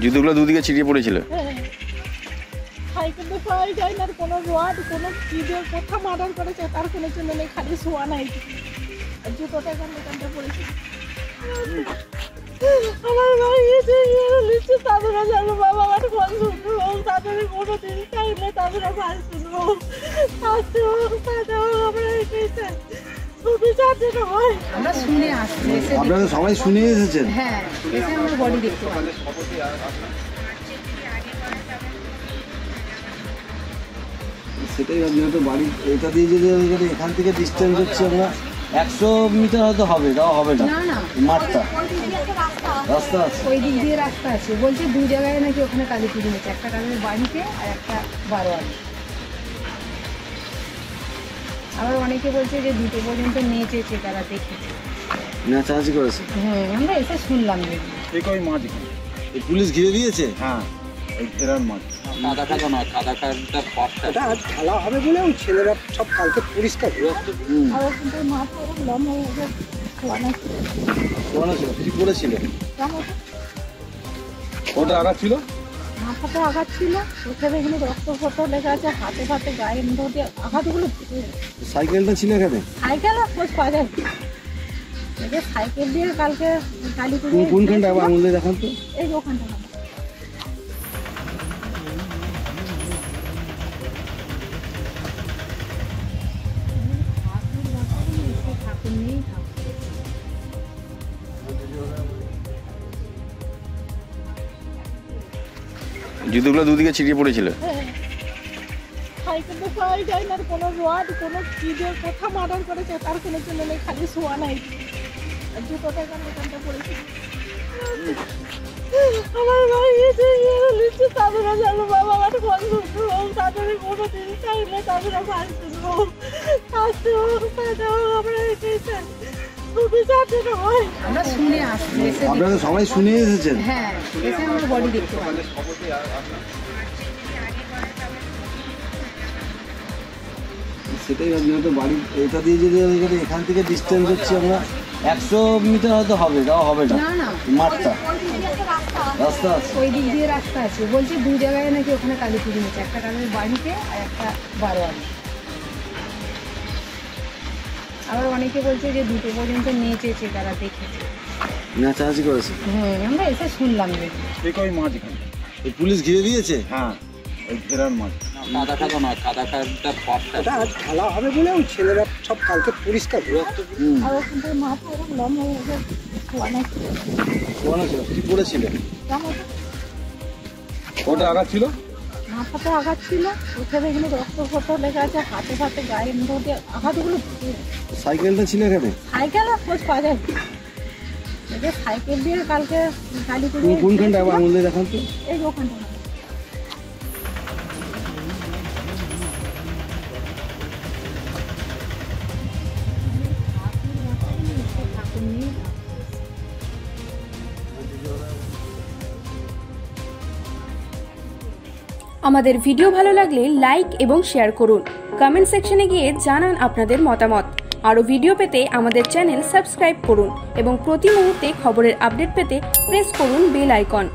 জুতোগুলো দুদিকে ছিটিয়ে পড়েছিল। সাইকেল তো পাওয়া যায় না, কোনো রড কোনো কি দিয়ে কোথা মার্ডার করেছে তার কোনো জন্য নেই, খালি শোয়া নাই জুতোটা এখানটা পড়েছে। আমার ভাই এসে লিখছে তাদেরও জানো বাবা আমার ফোন শুনবো, তাদের কোনো দিন চাইলে তাদেরও ভাই শুনবো, আমরা এটাই চাই। আমরা শুনে আসছি, আপনারা সবাই শুনে এসেছেন? হ্যাঁ, এসে আমরা বডি দেখতে পাই। সেটাই ভাবছি, হয়তো বাড়ি এটা দিয়ে যদি এখান থেকে ডিস্টেন্স হচ্ছে আমরা 100 মিটার হয়তো হবে, তাও হবে না। মাঠটা রাস্তা আছে, ওই দিক দিয়ে রাস্তা আছে, বলছে দু জায়গায় নাকি ওখানে কালী পুজো হচ্ছে, একটা কালের বাড়িতে আর একটা বারোয়ারি। আবার অনেকে বলছে যে 2টো পর্যন্ত নেচেছে, তারা দেখেছে, নাচানাচি করেছে। হ্যাঁ আমরা এসে শুনলাম। পুলিশ ঘিরে দিয়েছে। হ্যাঁ, এই ফেরার মাঠ কাদা খাদা নয়, কাদা খাদা পথটা আজ খেলা হবে বলে ওই ছেলেরা সব কালকে পরিষ্কার আর কিন্তু মাথা লম হয়ে গেছে, কিছু করেছিল, ওটা আঘাত ছিল, মাথাতে আঘাত ছিল, ওখানে এখানে রক্ত ফটো লেখা আছে, হাতে ফাতে গায়ের মধ্যে আঘাতগুলো। সাইকেলটা ছিল এখানে? সাইকেল খোঁজ পাওয়া যায়, সাইকেল দিয়ে কালকে কালী পুজো। কোনখানটা আবার আঙুল দিয়ে দেখান তো? এই ওখানটা জুতোগুলো দুদিকে ছিটিয়ে পড়েছিল। সাইকেল তো পাওয়া যায় না, কোনো রড কোনো কি দিয়ে কোথা মার্ডার করেছে তার কোনো জন্য নেই, খালি শোয়া নাই জুতোটা এখানটা পড়েছে। আমার ভাই এসে লিখছে তাদেরও জানো বাবা আমার ফোন শুনবো, তাদের কোনো দিন চাইলে তাদেরও ভাই শুনবো, আমরা এটাই চাই। আমরা শুনে আসছি, আপনারা সবাই শুনে এসেছেন? হ্যাঁ, এসে আমরা বডি দেখতে পাই। সেটাই ভাবছি, হয়তো বাড়ি এটা দিয়ে যদি এখান থেকে ডিস্টেন্স হচ্ছে আমরা 100 মিটার হয়তো হবে, তাও হবে না। মাঠটা রাস্তা আছে, ওই দিক দিয়ে রাস্তা আছে, বলছে দু জায়গায় নাকি ওখানে কালী পুজো হচ্ছে, একটা কালের বাড়িতে আর একটা বারোয়ারি। আবার অনেকে বলছে যে 2টো পর্যন্ত নেচেছে, তারা দেখেছে, নাচানাচি করেছে। হ্যাঁ আমরা এসে শুনলাম। ওই মাঠ এখানে পুলিশ ঘিরে দিয়েছে। হ্যাঁ, এই ফেরার মাঠ কাদা খাদা নয়, কাদা খাদা পথটা আজ খেলা হবে বলে ওই ছেলেরা সব কালকে পরিষ্কার আর কিন্তু মাথা লম হয়ে গেছে, কিছু করেছিল, ওটা আঘাত ছিল, মাথাতে আঘাত ছিল, ওখানে এখানে রক্ত ফটো লেখা আছে, হাতে ফাতে গায়ের মধ্যে আঘাতগুলো। সাইকেলটা ছিল এখানে? সাইকেল খোঁজ পাওয়া যায়, সাইকেল দিয়ে কালকে কালী পুজো। কোনখানটা আবার আঙুল দিয়ে দেখান তো? এই ওখানটা আমাদের ভিডিও ভালো লাগলে লাইক এবং শেয়ার করুন, কমেন্ট সেকশনে গিয়ে জানান আপনাদের মতামত। আরও ভিডিও পেতে আমাদের চ্যানেল সাবস্ক্রাইব করুন এবং প্রতি মুহূর্তে খবরের আপডেট পেতে প্রেস করুন বেল আইকন।